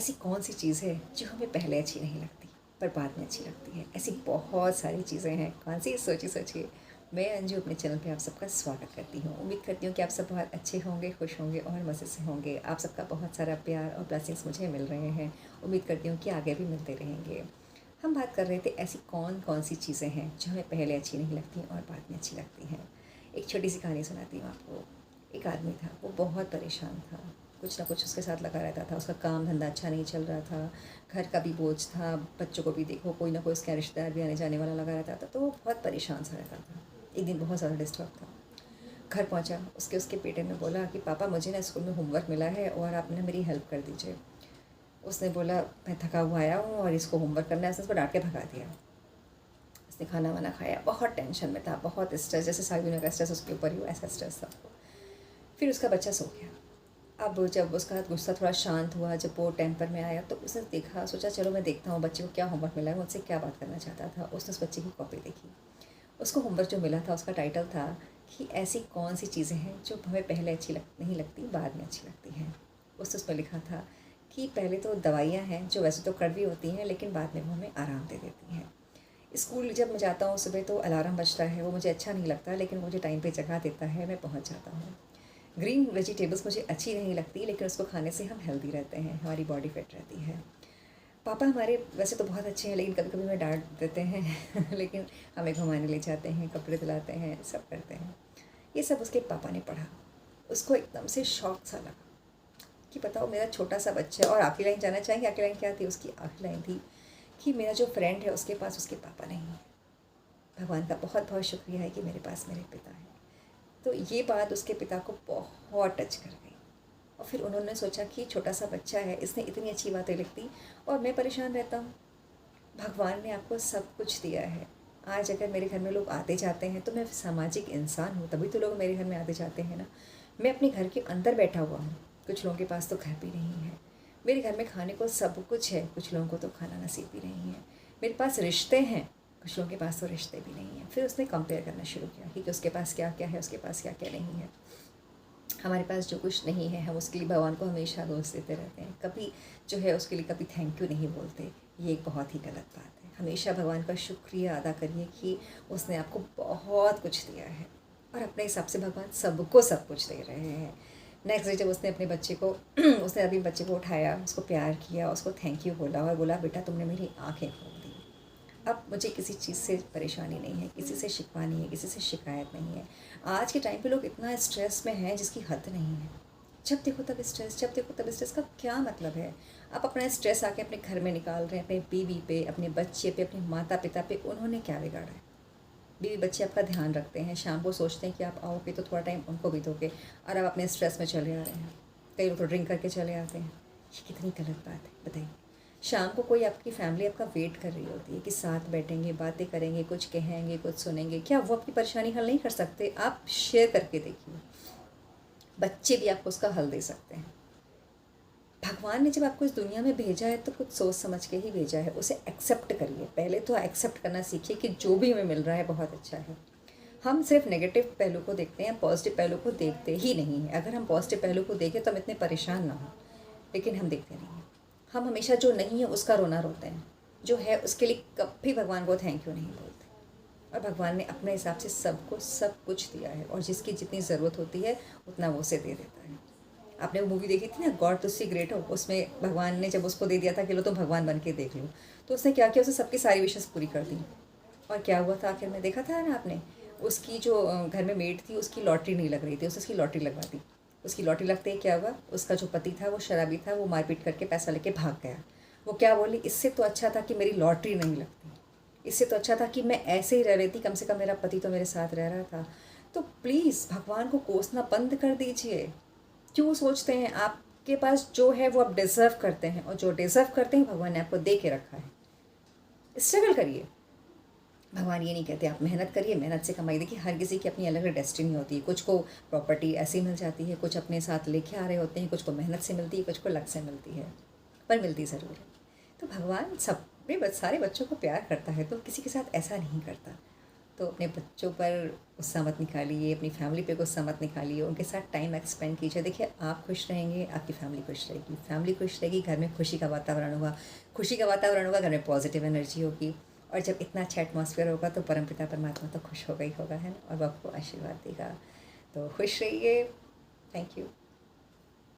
ऐसी कौन सी चीज़ है जो हमें पहले अच्छी नहीं लगती पर बाद में अच्छी लगती है। ऐसी बहुत सारी चीज़ें हैं, कौन सी सोचिए। मैं अंजू अपने चैनल पे आप सबका स्वागत करती हूँ। उम्मीद करती हूँ कि आप सब बहुत अच्छे होंगे, खुश होंगे और मज़े से होंगे। आप सबका बहुत सारा प्यार और ब्लेसिंग्स मुझे मिल रहे हैं। उम्मीद करती हूँ कि आगे भी मिलते रहेंगे। हम बात कर रहे थे ऐसी कौन कौन सी चीज़ें हैं जो हमें पहले अच्छी नहीं लगती और बाद में अच्छी लगती हैं। एक छोटी सी कहानी सुनाती हूँ आपको। एक आदमी था, वो बहुत परेशान था। कुछ ना कुछ उसके साथ लगा रहता था। उसका काम धंधा अच्छा नहीं चल रहा था, घर का भी बोझ था, बच्चों को भी देखो, कोई ना कोई उसका रिश्तेदार भी आने जाने वाला लगा रहता था। तो वो बहुत परेशान सा रहता था। एक दिन बहुत ज़्यादा डिस्टर्ब था। घर पहुंचा, उसके उसके बेटे ने बोला कि पापा मुझे ना स्कूल में होमवर्क मिला है और आप ना मेरी हेल्प कर दीजिए। उसने बोला मैं थका हुआ आया हूँ और इसको होमवर्क करना है। उसने उसको डांट के भगा दिया। उसने खाना वाना खाया, बहुत टेंशन में था, बहुत स्ट्रेस, जैसे साबिना का स्ट्रेस उसके ऊपर ही ऐसा स्ट्रेस था। फिर उसका बच्चा सो गया। अब जब उसका गुस्सा थोड़ा शांत हुआ, जब वो टेम्पर में आया, तो उसने देखा, सोचा चलो मैं देखता हूँ बच्चे को क्या होमवर्क मिला है, मुझसे क्या बात करना चाहता था। उसने उस बच्चे की कॉपी देखी। उसको होमवर्क जो मिला था उसका टाइटल था कि ऐसी कौन सी चीज़ें हैं जो हमें पहले नहीं लगती, बाद में अच्छी लगती हैं। उसमें लिखा था कि पहले तो दवाइयाँ हैं जो वैसे तो कड़वी होती हैं लेकिन बाद में वो हमें आराम दे देती हैं। स्कूल जब मैं जाता हूँ सुबह तो अलार्म बजता है, वो मुझे अच्छा नहीं लगता लेकिन मुझे टाइम पे जगा देता है, मैं पहुँच जाता हूँ। ग्रीन वेजिटेबल्स मुझे अच्छी नहीं लगती लेकिन उसको खाने से हम हेल्दी रहते हैं, हमारी बॉडी फिट रहती है। पापा हमारे वैसे तो बहुत अच्छे हैं लेकिन कभी कभी हमें डांट देते हैं लेकिन हमें घुमाने ले जाते हैं, कपड़े दिलाते हैं, सब करते हैं। ये सब उसके पापा ने पढ़ा। उसको एकदम से शौक सा लगा कि बताओ मेरा छोटा सा बच्चा है। और आखिरी लाइन जानना चाहेंगे आखिरी लाइन क्या थी? उसकी आखिरी लाइन थी कि मेरा जो फ्रेंड है उसके पास उसके पापा नहीं है। भगवान का बहुत बहुत शुक्रिया है कि मेरे पास मेरे पिता हैं। तो ये बात उसके पिता को बहुत टच कर गई और फिर उन्होंने सोचा कि छोटा सा बच्चा है, इसने इतनी अच्छी बातें लिख दी और मैं परेशान रहता हूँ। भगवान ने आपको सब कुछ दिया है। आज अगर मेरे घर में लोग आते जाते हैं तो मैं सामाजिक इंसान हूँ, तभी तो लोग मेरे घर में आते जाते हैं ना। मैं अपने घर के अंदर बैठा हुआ हूँ, कुछ लोगों के पास तो घर भी नहीं है। मेरे घर में खाने को सब कुछ है, कुछ लोगों को तो खाना नसीब भी नहीं है। मेरे पास रिश्ते हैं, कुछ लोगों के पास तो रिश्ते भी नहीं हैं। फिर उसने कंपेयर करना शुरू किया कि उसके पास क्या क्या है, उसके पास क्या क्या नहीं है। हमारे पास जो कुछ नहीं है हम उसके लिए भगवान को हमेशा दोष देते रहते हैं, कभी जो है उसके लिए कभी थैंक यू नहीं बोलते। ये एक बहुत ही गलत बात है। हमेशा भगवान का शुक्रिया अदा करिए कि उसने आपको बहुत कुछ दिया है और अपने हिसाब से भगवान सबको सब कुछ दे रहे हैं। नेक्स्ट डे जब उसने अपने बच्चे को उसने अभी बच्चे को उठाया, उसको प्यार किया, उसको थैंक यू बोला और बोला बेटा तुमने मेरी आँखें खोल दी। अब मुझे किसी चीज़ से परेशानी नहीं है, किसी से शिकवा नहीं है, किसी से शिकायत नहीं है। आज के टाइम पे लोग इतना स्ट्रेस में हैं जिसकी हद नहीं है। जब देखो तब स्ट्रेस, जब देखो तब स्ट्रेस का क्या मतलब है? आप अपना स्ट्रेस आके अपने घर में निकाल रहे हैं, अपने बीवी पे, अपने बच्चे पे, अपने माता पिता पे। उन्होंने क्या बिगाड़ा है? बीवी बच्चे आपका ध्यान रखते हैं, शाम को सोचते हैं कि आप आओगे तो थोड़ा टाइम उनको भी दोगे और आप अपने स्ट्रेस में चले आ रहे हैं। कई लोग तो ड्रिंक करके चले आते हैं। ये कितनी गलत बात है बताइए। शाम को कोई आपकी फैमिली आपका वेट कर रही होती है कि साथ बैठेंगे, बातें करेंगे, कुछ कहेंगे, कुछ सुनेंगे। क्या वो आपकी परेशानी हल नहीं कर सकते? आप शेयर करके देखिए, बच्चे भी आपको उसका हल दे सकते हैं। भगवान ने जब आपको इस दुनिया में भेजा है तो कुछ सोच समझ के ही भेजा है। उसे एक्सेप्ट करिए। पहले तो एक्सेप्ट करना सीखिए कि जो भी हमें मिल रहा है बहुत अच्छा है। हम सिर्फ नेगेटिव पहलू को देखते हैं, पॉजिटिव पहलू को देखते ही नहीं हैं। अगर हम पॉजिटिव पहलू को देखें तो हम इतने परेशान ना हों, लेकिन हम देखते नहीं हैं। हम हमेशा जो नहीं है उसका रोना रोते हैं, जो है उसके लिए कभी भगवान को थैंक यू नहीं बोलते। और भगवान ने अपने हिसाब से सबको सब कुछ दिया है और जिसकी जितनी ज़रूरत होती है उतना वो उसे दे देता है। आपने वो मूवी देखी थी ना, गॉड तुझसे ग्रेट हो? उसमें भगवान ने जब उसको दे दिया था कि लो तुम भगवान बन के देख लो, तो उसने क्या किया? उसने सबकी सारी विशेष पूरी कर दी। और क्या हुआ था आखिर में? देखा था ना आपने? उसकी जो घर में मेड थी उसकी लॉटरी नहीं लग रही थी, उसने उसकी लॉटरी लगवा दी। उसकी लॉटरी लगते ही क्या हुआ? उसका जो पति था वो शराबी था, वो मारपीट करके पैसा लेके भाग गया। वो क्या बोली? इससे तो अच्छा था कि मेरी लॉटरी नहीं लगती, इससे तो अच्छा था कि मैं ऐसे ही रह लेती, कम से कम मेरा पति तो मेरे साथ रह रहा था। तो प्लीज़ भगवान को कोसना बंद कर दीजिए। क्यों सोचते हैं आपके पास जो है वो आप डिज़र्व करते हैं और जो डिज़र्व करते हैं भगवान ने आपको दे के रखा है। स्ट्रगल करिए। भगवान ये नहीं कहते आप मेहनत करिए, मेहनत से कमाई। देखिए हर किसी की अपनी अलग अलग डेस्टिनी होती है। कुछ को प्रॉपर्टी ऐसी मिल जाती है, कुछ अपने साथ लेके आ रहे होते हैं, कुछ को मेहनत से मिलती है, कुछ को लक से मिलती है, पर मिलती ज़रूर है। तो भगवान सब सारे बच्चों को प्यार करता है तो किसी के साथ ऐसा नहीं करता। तो अपने बच्चों पर गुस्सा मत निकालिए, अपनी फैमिली पे गुस्सा मत निकालिए, उनके साथ टाइम एक्सपेंड कीजिए। देखिए, आप खुश रहेंगे, आपकी फैमिली खुश रहेगी, घर में खुशी का वातावरण होगा, घर में पॉजिटिव एनर्जी होगी। और जब इतना अच्छा एटमॉस्फेयर होगा तो परमपिता परमात्मा तो खुश होगा ही होगा, है ना, और वो आपको आशीर्वाद देगा। तो खुश रहिए। Thank you.